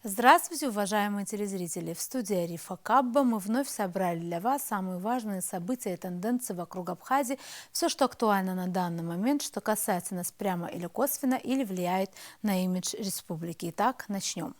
Здравствуйте, уважаемые телезрители! В студии Арифа Кабба мы вновь собрали для вас самые важные события и тенденции вокруг Абхазии, все, что актуально на данный момент, что касается нас прямо или косвенно, или влияет на имидж республики. Итак, начнем.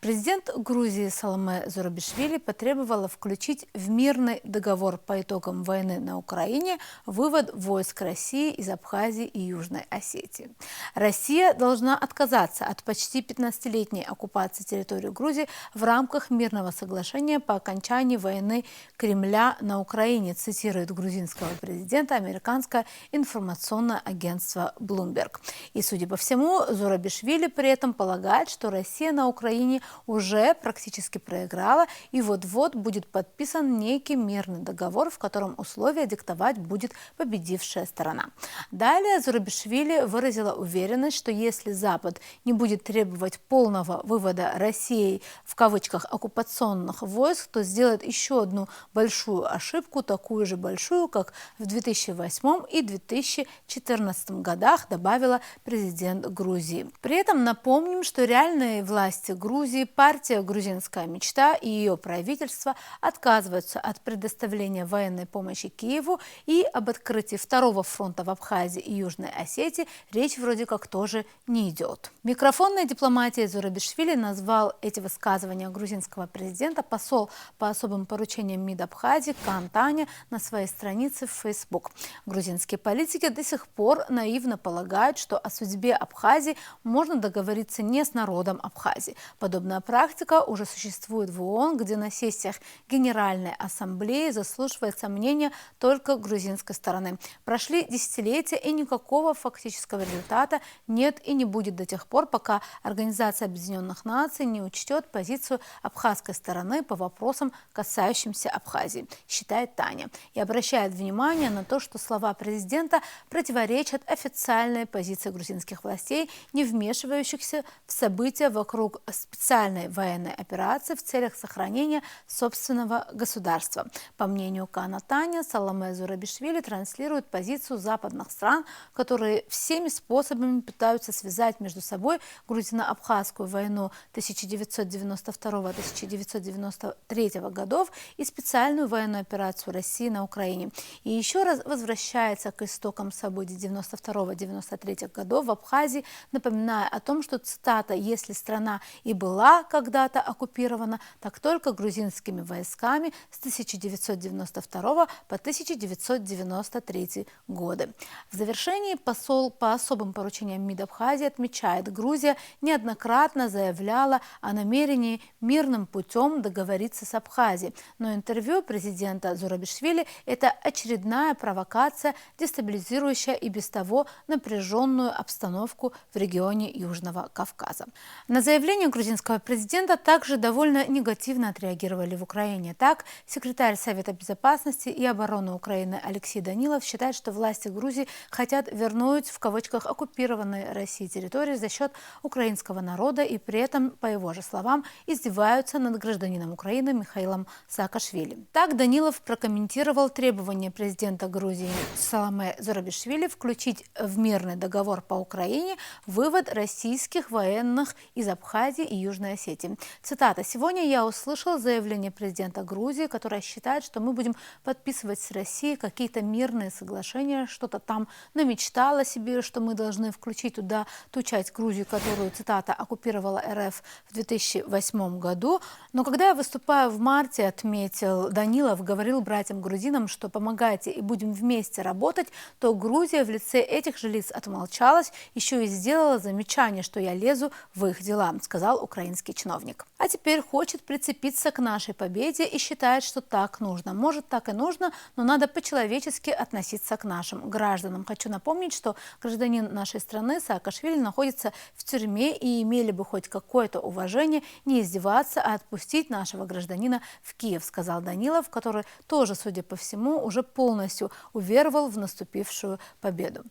Президент Грузии Саломе Зурабишвили потребовала включить в мирный договор по итогам войны на Украине вывод войск России из Абхазии и Южной Осетии. Россия должна отказаться от почти 15-летней оккупации территории Грузии в рамках мирного соглашения по окончании войны Кремля на Украине, цитирует грузинского президента американское информационное агентство Bloomberg. И, судя по всему, Зурабишвили при этом полагает, что Россия на Украине уже практически проиграла, и вот-вот будет подписан некий мирный договор, в котором условия диктовать будет победившая сторона. Далее Зурабишвили выразила уверенность, что если Запад не будет требовать полного вывода Россией в кавычках оккупационных войск, то сделает еще одну большую ошибку, такую же большую, как в 2008 и 2014 годах, добавила президент Грузии. При этом напомним, что реальные власти Грузии, партия «Грузинская мечта» и ее правительство отказываются от предоставления военной помощи Киеву, и об открытии второго фронта в Абхазии и Южной Осетии речь вроде как тоже не идет. Микрофонной дипломатией Зурабишвили назвал эти высказывания грузинского президента посол по особым поручениям МИД Абхазии Кан Таня на своей странице в Facebook. Грузинские политики до сих пор наивно полагают, что о судьбе Абхазии можно договориться не с народом Абхазии. Подобная практика уже существует в ООН, где на сессиях Генеральной Ассамблеи заслушивается мнение только грузинской стороны. Прошли десятилетия, и никакого фактического результата нет и не будет до тех пор, пока Организация Объединенных Наций не учтет позицию абхазской стороны по вопросам, касающимся Абхазии, считает Таня. И обращает внимание на то, что слова президента противоречат официальной позиции грузинских властей, не вмешивающихся в события вокруг специальной военной операции в целях сохранения собственного государства. По мнению Кана Таня, Саломе Зурабишвили транслирует позицию западных стран, которые всеми способами пытаются связать между собой грузино-абхазскую войну 1992-1993 годов и специальную военную операцию России на Украине. И еще раз возвращается к истокам событий 1992-1993 годов в Абхазии, напоминая о том, что, цитата, «если страна и была когда-то оккупирована, так только грузинскими войсками с 1992 по 1993 годы». В завершении посол по особым поручениям МИД Абхазии отмечает, Грузия неоднократно заявляла о намерении мирным путем договориться с Абхазией, но интервью президента Зурабишвили – это очередная провокация, дестабилизирующая и без того напряженную обстановку в регионе Южного Кавказа. На заявление грузинского президента также довольно негативно отреагировали в Украине. Так, секретарь Совета безопасности и обороны Украины Алексей Данилов считает, что власти Грузии хотят вернуть в кавычках оккупированные Россией территории за счет украинского народа и при этом, по его же словам, издеваются над гражданином Украины Михаилом Саакашвили. Так Данилов прокомментировал требование президента Грузии Саломе Зурабишвили включить в мирный договор по Украине вывод российских военных из Абхазии и Южной Осетии. Цитата: «Сегодня я услышал заявление президента Грузии, которое считает, что мы будем подписывать с Россией какие-то мирные соглашения, что-то там намечтала себе, что мы должны включить туда ту часть Грузии, которую, цитата, оккупировала РФ в 2008 году. Но когда я выступаю в марте, отметил Данилов, говорил братьям-грузинам, что помогайте и будем вместе работать, то Грузия в лице этих же лиц отмолчалась, еще и сделала замечание, что я лезу в их дела», сказал украинский чиновник. А теперь хочет прицепиться к нашей победе и считает, что так нужно. Может, так и нужно, но надо по-человечески относиться к нашим гражданам. Хочу напомнить, что гражданин нашей страны Саакашвили находится в тюрьме, и имели бы хоть какое-то уважение не издеваться, а отпустить нашего гражданина в Киев, сказал Данилов, который тоже, судя по всему, уже полностью уверовал в наступившую победу.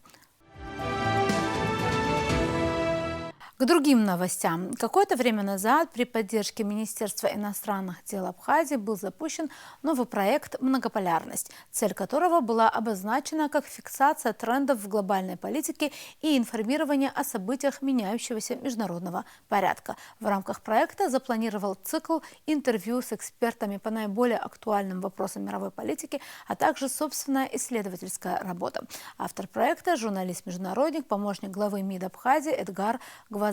К другим новостям. Какое-то время назад при поддержке Министерства иностранных дел Абхазии был запущен новый проект «Многополярность», цель которого была обозначена как фиксация трендов в глобальной политике и информирование о событиях меняющегося международного порядка. В рамках проекта запланировал цикл интервью с экспертами по наиболее актуальным вопросам мировой политики, а также собственная исследовательская работа. Автор проекта – журналист-международник, помощник главы МИД Абхазии Эдгар Гвоздев.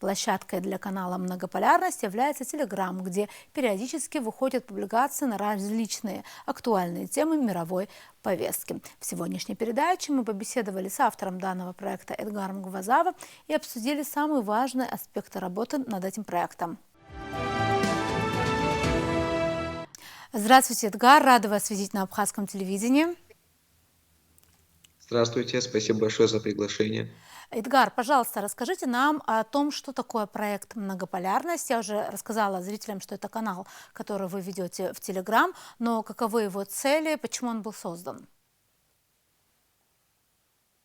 Площадкой для канала «Многополярность» является Telegram, где периодически выходят публикации на различные актуальные темы мировой повестки. В сегодняшней передаче мы побеседовали с автором данного проекта Эдгаром Гвоздевым и обсудили самые важные аспекты работы над этим проектом. Здравствуйте, Эдгар. Рада вас видеть на абхазском телевидении. Здравствуйте, спасибо большое за приглашение. Эдгар, пожалуйста, расскажите нам о том, что такое проект «Многополярность». Я уже рассказала зрителям, что это канал, который вы ведете в Telegram, но каковы его цели, почему он был создан?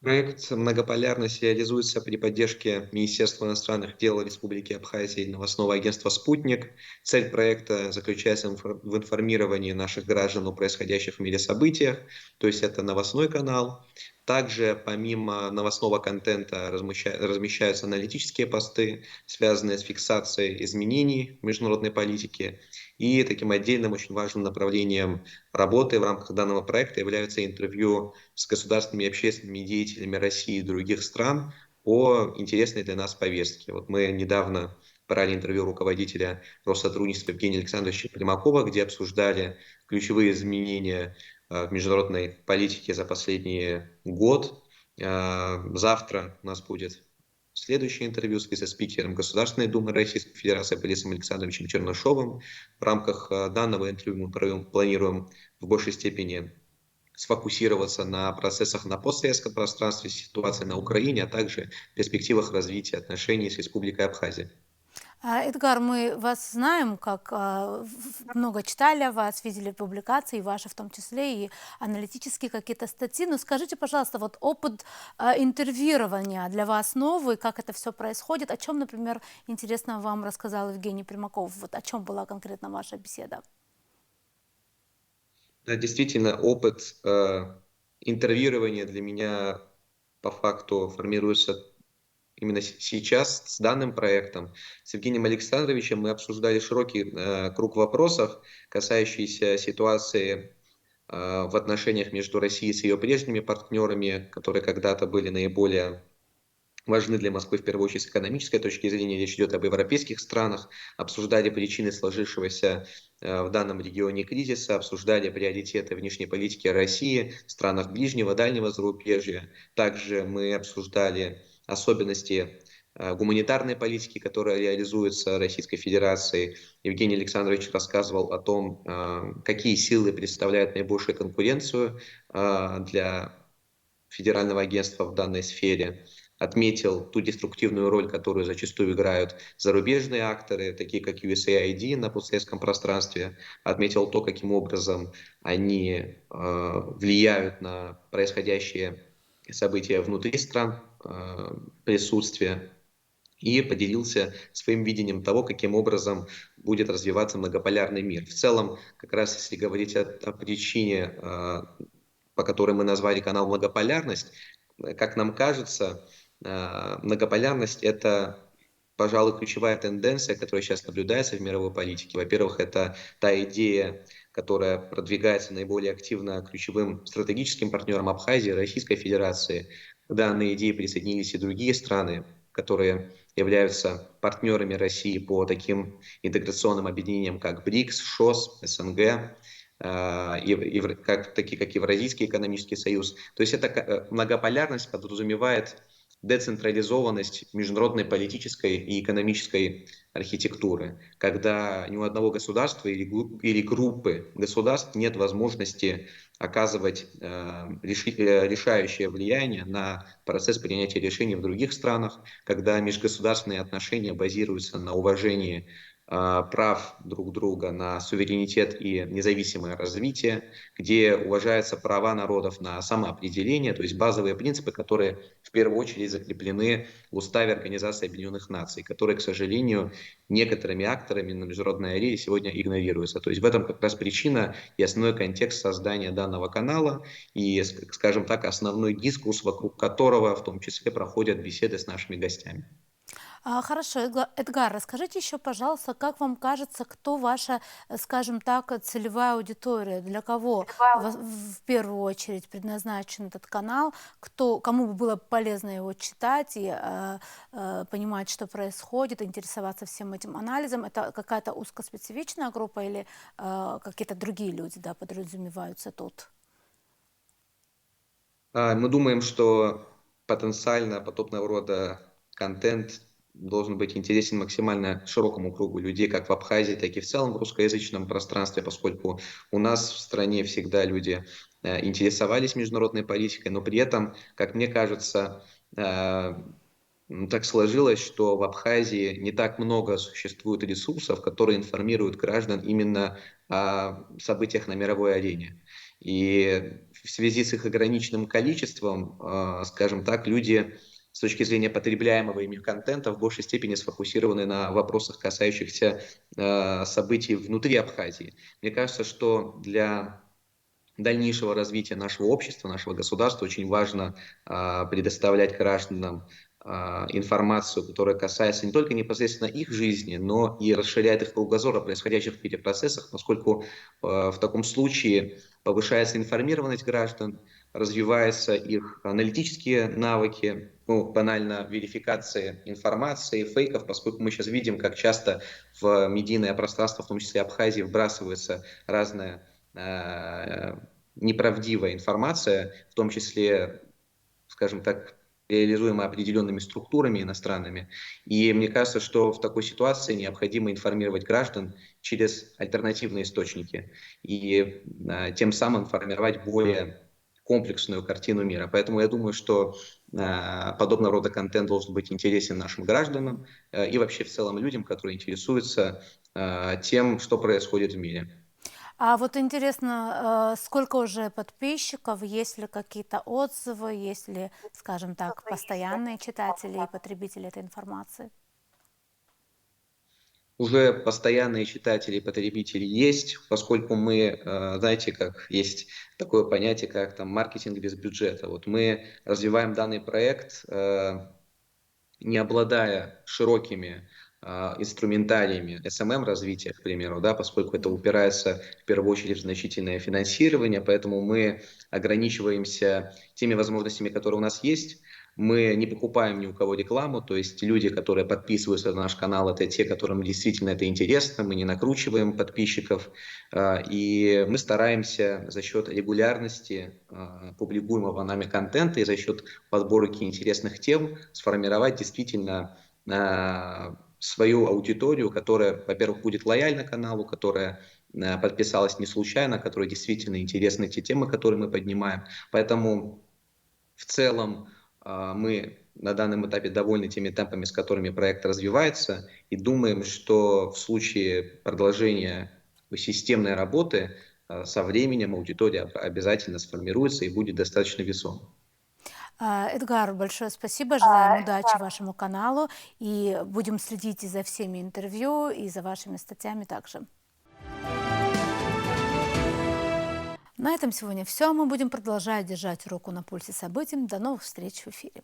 Проект «Многополярность» реализуется при поддержке Министерства иностранных дел Республики Абхазия и новостного агентства «Спутник». Цель проекта заключается в информировании наших граждан о происходящих в мире событиях, то есть это новостной канал. Также помимо новостного контента размещаются аналитические посты, связанные с фиксацией изменений в международной политике. И таким отдельным очень важным направлением работы в рамках данного проекта являются интервью с государственными и общественными деятелями России и других стран по интересной для нас повестке. Вот мы недавно брали интервью руководителя Россотрудничества Евгения Александровича Примакова, где обсуждали ключевые изменения в международной политике за последний год. Завтра у нас будет следующее интервью с вице-спикером Государственной Думы Российской Федерации Борисом Александровичем Чернышовым. В рамках данного интервью мы планируем в большей степени сфокусироваться на процессах на постсоветском пространстве, ситуации на Украине, а также перспективах развития отношений с Республикой Абхазия. Эдгар, мы вас знаем, как много читали о вас, видели публикации, ваши в том числе, и аналитические какие-то статьи. Но скажите, пожалуйста, вот опыт интервьюирования для вас новый, как это все происходит, о чем, например, интересно вам рассказал Евгений Примаков, вот о чем была конкретно ваша беседа? Да, действительно, опыт интервьюирования для меня по факту формируется именно сейчас с данным проектом. С Евгением Александровичем мы обсуждали широкий круг вопросов, касающийся ситуации в отношениях между Россией с ее прежними партнерами, которые когда-то были наиболее важны для Москвы, в первую очередь, с экономической точки зрения. Речь идет об европейских странах. Обсуждали причины сложившегося в данном регионе кризиса, обсуждали приоритеты внешней политики России в странах ближнего, дальнего зарубежья. Также мы обсуждали особенности гуманитарной политики, которая реализуется Российской Федерацией. Евгений Александрович рассказывал о том, какие силы представляют наибольшую конкуренцию для федерального агентства в данной сфере. Отметил ту деструктивную роль, которую зачастую играют зарубежные акторы, такие как USAID на постсоветском пространстве. Отметил то, каким образом они влияют на происходящие события внутри стран присутствия. И поделился своим видением того, каким образом будет развиваться многополярный мир. В целом, как раз если говорить о причине, по которой мы назвали канал «Многополярность», как нам кажется, многополярность – это, пожалуй, ключевая тенденция, которая сейчас наблюдается в мировой политике. Во-первых, это та идея, которая продвигается наиболее активно ключевым стратегическим партнером Абхазии, Российской Федерации. К данной идее присоединились и другие страны, которые являются партнерами России по таким интеграционным объединениям, как БРИКС, ШОС, СНГ, такие как Евразийский экономический союз. То есть эта многополярность подразумевает децентрализованность международной политической и экономической архитектуры, когда ни у одного государства или группы государств нет возможности оказывать решающее влияние на процесс принятия решений в других странах, когда межгосударственные отношения базируются на уважении прав друг друга на суверенитет и независимое развитие, где уважаются права народов на самоопределение, то есть базовые принципы, которые в первую очередь закреплены в Уставе Организации Объединенных Наций, которые, к сожалению, некоторыми акторами на международной арене сегодня игнорируются. То есть в этом как раз причина и основной контекст создания данного канала и, скажем так, основной дискурс, вокруг которого в том числе проходят беседы с нашими гостями. Хорошо, Эдгар, расскажите еще, пожалуйста, как вам кажется, кто ваша, скажем так, целевая аудитория, для кого в первую очередь предназначен этот канал, кому бы было полезно его читать и понимать, что происходит, интересоваться всем этим анализом? Это какая-то узкоспецифичная группа или какие-то другие люди, да, подразумеваются тут? Мы думаем, что потенциально подобного рода контент должен быть интересен максимально широкому кругу людей, как в Абхазии, так и в целом в русскоязычном пространстве, поскольку у нас в стране всегда люди интересовались международной политикой, но при этом, как мне кажется, так сложилось, что в Абхазии не так много существует ресурсов, которые информируют граждан именно о событиях на мировой арене. И в связи с их ограниченным количеством, скажем так, люди с точки зрения потребляемого ими контента в большей степени сфокусированы на вопросах, касающихся событий внутри Абхазии. Мне кажется, что для дальнейшего развития нашего общества, нашего государства очень важно предоставлять гражданам информацию, которая касается не только непосредственно их жизни, но и расширяет их кругозор о происходящих в мире процессах, поскольку в таком случае повышается информированность граждан, развиваются их аналитические навыки, ну, банально верификации информации, фейков, поскольку мы сейчас видим, как часто в медийное пространство, в том числе Абхазии, вбрасывается разная неправдивая информация, в том числе, скажем так, реализуемая определенными структурами иностранными. И мне кажется, что в такой ситуации необходимо информировать граждан через альтернативные источники и тем самым формировать более комплексную картину мира. Поэтому я думаю, что подобного рода контент должен быть интересен нашим гражданам и вообще в целом людям, которые интересуются тем, что происходит в мире. А вот интересно, сколько уже подписчиков, есть ли какие-то отзывы, есть ли, скажем так, постоянные читатели и потребители этой информации? Уже постоянные читатели и потребители есть, поскольку мы, знаете, как есть такое понятие, как там маркетинг без бюджета. Вот мы развиваем данный проект, не обладая широкими инструментариями SMM развития, к примеру, да, поскольку это упирается в первую очередь в значительное финансирование, поэтому мы ограничиваемся теми возможностями, которые у нас есть. Мы не покупаем ни у кого рекламу, то есть люди, которые подписываются на наш канал, это те, которым действительно это интересно, мы не накручиваем подписчиков, и мы стараемся за счет регулярности публикуемого нами контента и за счет подборки интересных тем сформировать действительно свою аудиторию, которая, во-первых, будет лояльна каналу, которая подписалась не случайно, которой действительно интересны те темы, которые мы поднимаем. Поэтому в целом мы на данном этапе довольны теми темпами, с которыми проект развивается, и думаем, что в случае продолжения системной работы со временем аудитория обязательно сформируется и будет достаточно весомой. Эдгар, большое спасибо, желаем удачи вашему каналу и будем следить и за всеми интервью, и за вашими статьями также. На этом сегодня все. Мы будем продолжать держать руку на пульсе событий. До новых встреч в эфире.